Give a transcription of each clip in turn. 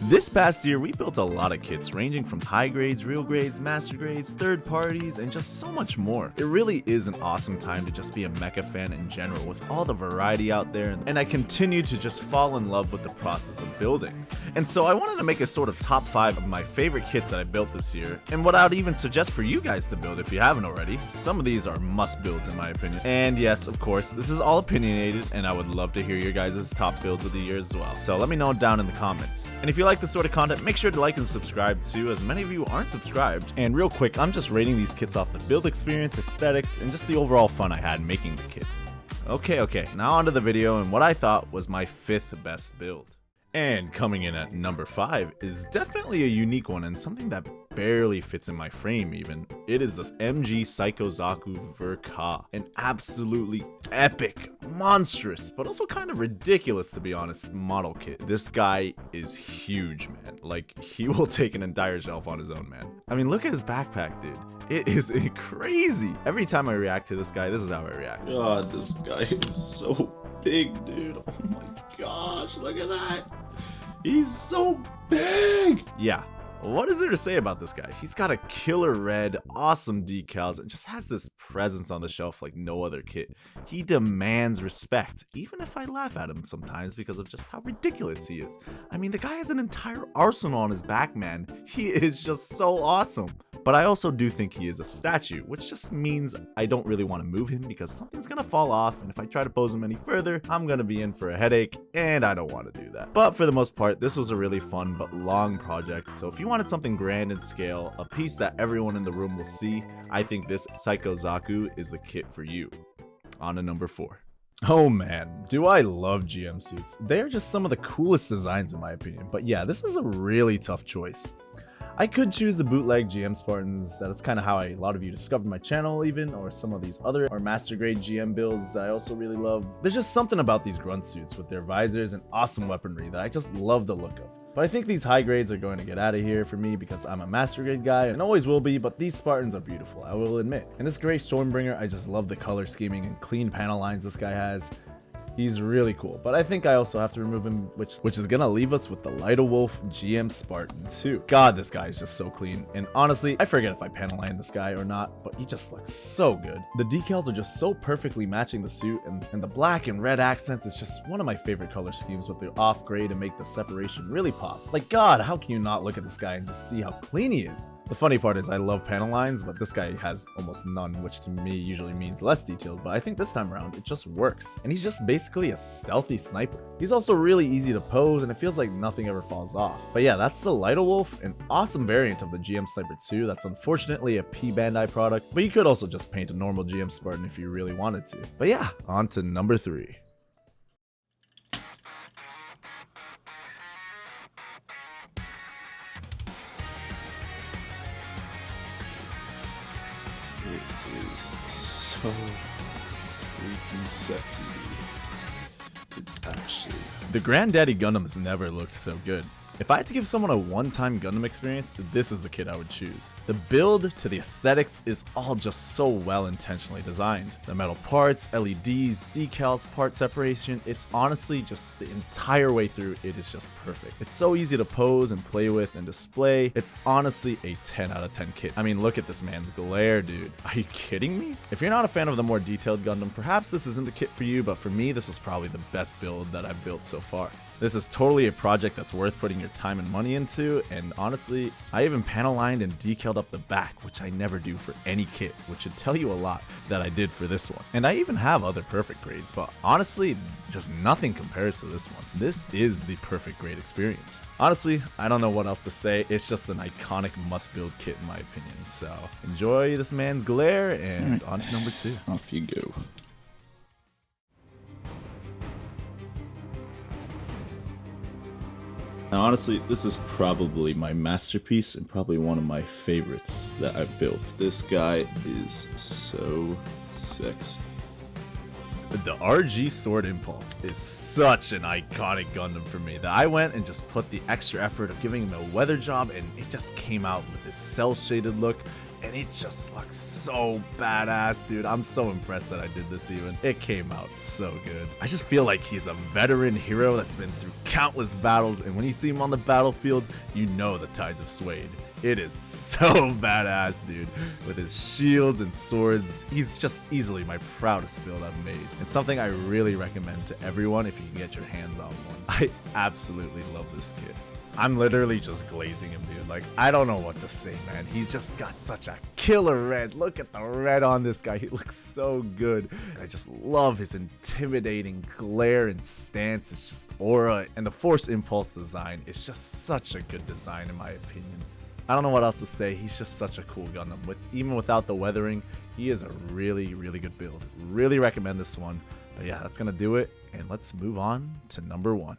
This past year, we built a lot of kits ranging from high grades, real grades, master grades, third parties, and just so much more. It really is an awesome time to just be a mecha fan in general with all the variety out there, and I continue to just fall in love with the process of building. And so I wanted to make a sort of top 5 of my favorite kits that I built this year, and what I would even suggest for you guys to build if you haven't already. Some of these are must builds in my opinion. And yes, of course, this is all opinionated, and I would love to hear your guys' top builds of the year as well. So let me know down in the comments. And if you like this sort of content, make sure to like and subscribe too, as many of you aren't subscribed. And real quick, I'm just rating these kits off the build experience, aesthetics, and just the overall fun I had making the kit. Okay, now onto the video and what I thought was my 5th best build. And coming in at number 5 is definitely a unique one and something that barely fits in my frame even. It is this MG Psycho Zaku Verka, an absolutely epic, monstrous, but also kind of ridiculous to be honest, model kit. This guy is huge, man. Like, he will take an entire shelf on his own, man. I mean, look at his backpack, dude. It is crazy. Every time I react to this guy, this is how I react. God, this guy is so big, dude. Oh my gosh, look at that. He's so big. Yeah. What is there to say about this guy? He's got a killer red, awesome decals, and just has this presence on the shelf like no other kit. He demands respect, even if I laugh at him sometimes because of just how ridiculous he is. I mean, the guy has an entire arsenal on his back, man. He is just so awesome. But I also do think he is a statue, which just means I don't really want to move him because something's gonna fall off, and if I try to pose him any further, I'm gonna be in for a headache, and I don't want to do that. But for the most part, this was a really fun but long project, so if you wanted something grand in scale, a piece that everyone in the room will see, I think this Psycho Zaku is the kit for you. On to number 4. Oh man, do I love GM suits. They're just some of the coolest designs in my opinion, but yeah, this is a really tough choice. I could choose the bootleg GM Spartans, that is kind of how a lot of you discovered my channel even, or some of these other or master grade GM builds that I also really love. There's just something about these Grunt suits with their visors and awesome weaponry that I just love the look of. But I think these high grades are going to get out of here for me because I'm a master grade guy and always will be, but these Spartans are beautiful, I will admit. And this gray Stormbringer, I just love the color scheming and clean panel lines this guy has. He's really cool, but I think I also have to remove him, which is gonna leave us with the Lyda Wolf GM Spartan 2. God, this guy is just so clean, and honestly, I forget if I panel line this guy or not, but he just looks so good. The decals are just so perfectly matching the suit, and the black and red accents is just one of my favorite color schemes with the off gray to make the separation really pop. Like, God, how can you not look at this guy and just see how clean he is? The funny part is I love panel lines, but this guy has almost none, which to me usually means less detailed, but I think this time around it just works. And he's just basically a stealthy sniper. He's also really easy to pose, and it feels like nothing ever falls off. But yeah, that's the Lyda Wolf, an awesome variant of the GM Sniper 2 that's unfortunately a P Bandai product, but you could also just paint a normal GM Spartan if you really wanted to. But yeah, on to number 3. It is so freaking sexy. It's actually... The Granddaddy Gundams never looked so good. If I had to give someone a one-time Gundam experience, this is the kit I would choose. The build to the aesthetics is all just so well intentionally designed. The metal parts, LEDs, decals, part separation, it's honestly just the entire way through, it is just perfect. It's so easy to pose and play with and display. It's honestly a 10 out of 10 kit. I mean, look at this man's glare, dude. Are you kidding me? If you're not a fan of the more detailed Gundam, perhaps this isn't the kit for you, but for me, this is probably the best build that I've built so far. This is totally a project that's worth putting your time and money into, and honestly, I even panel lined and decaled up the back, which I never do for any kit, which should tell you a lot that I did for this one. And I even have other perfect grades, but honestly, just nothing compares to this one. This is the perfect grade experience. Honestly, I don't know what else to say, it's just an iconic must-build kit in my opinion, so enjoy this man's glare, and on to number 2. Off you go. Now, honestly, this is probably my masterpiece and probably one of my favorites that I've built. This guy is so sexy. The RG Sword Impulse is such an iconic Gundam for me that I went and just put the extra effort of giving him a weather job, and it just came out with this cel-shaded look and it just looks so badass, dude. I'm so impressed that I did this even. It came out so good. I just feel like he's a veteran hero that's been through countless battles, and when you see him on the battlefield, you know the tides have swayed. It is so badass, dude. With his shields and swords, he's just easily my proudest build I've made. It's something I really recommend to everyone if you can get your hands on one. I absolutely love this kid. I'm literally just glazing him, dude. Like, I don't know what to say, man. He's just got such a killer red. Look at the red on this guy. He looks so good. I just love his intimidating glare and stance. It's just aura. And the Force Impulse design is just such a good design, in my opinion. I don't know what else to say. He's just such a cool Gundam. Even without the weathering, he is a really, really good build. Really recommend this one. But yeah, that's going to do it. And let's move on to number 1.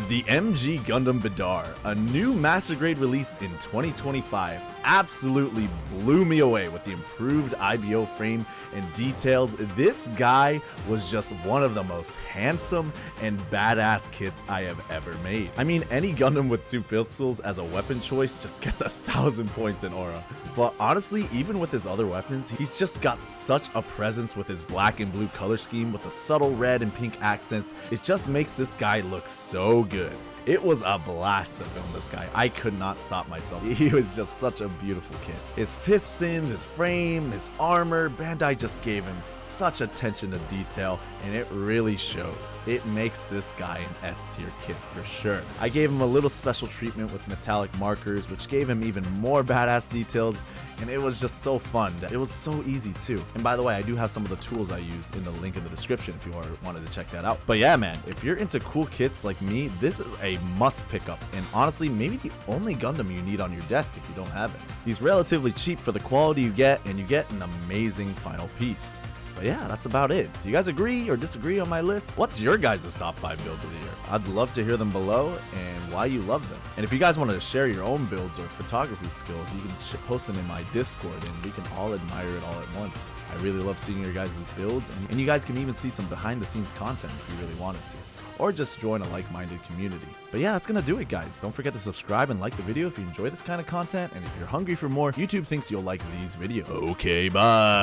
The MG Gundam Vidar, a new Master Grade release in 2025, absolutely blew me away with the improved IBO frame and details. This guy was just one of the most handsome and badass kits I have ever made. I mean, any Gundam with 2 pistols as a weapon choice just gets 1,000 points in aura. But honestly, even with his other weapons, he's just got such a presence with his black and blue color scheme with the subtle red and pink accents. It just makes this guy look so good. It was a blast to film this guy. I could not stop myself. He was just such a beautiful kid. His pistons, his frame, his armor, Bandai just gave him such attention to detail, and it really shows. It makes this guy an S-tier kid for sure. I gave him a little special treatment with metallic markers, which gave him even more badass details, and it was just so fun. It was so easy too. And by the way, I do have some of the tools I used in the link in the description if you wanted to check that out. But yeah, man, if you're into cool kits like me, this is a must pick up, and honestly maybe the only Gundam you need on your desk if you don't have it. He's relatively cheap for the quality you get, and you get an amazing final piece. But yeah, that's about it. Do you guys agree or disagree on my list? What's your guys' top 5 builds of the year? I'd love to hear them below and why you love them. And if you guys want to share your own builds or photography skills, you can post them in my Discord and we can all admire it all at once. I really love seeing your guys' builds, and you guys can even see some behind the scenes content if you really wanted to, or just join a like-minded community. But yeah, that's gonna do it, guys. Don't forget to subscribe and like the video if you enjoy this kind of content, and if you're hungry for more, YouTube thinks you'll like these videos. Okay, bye.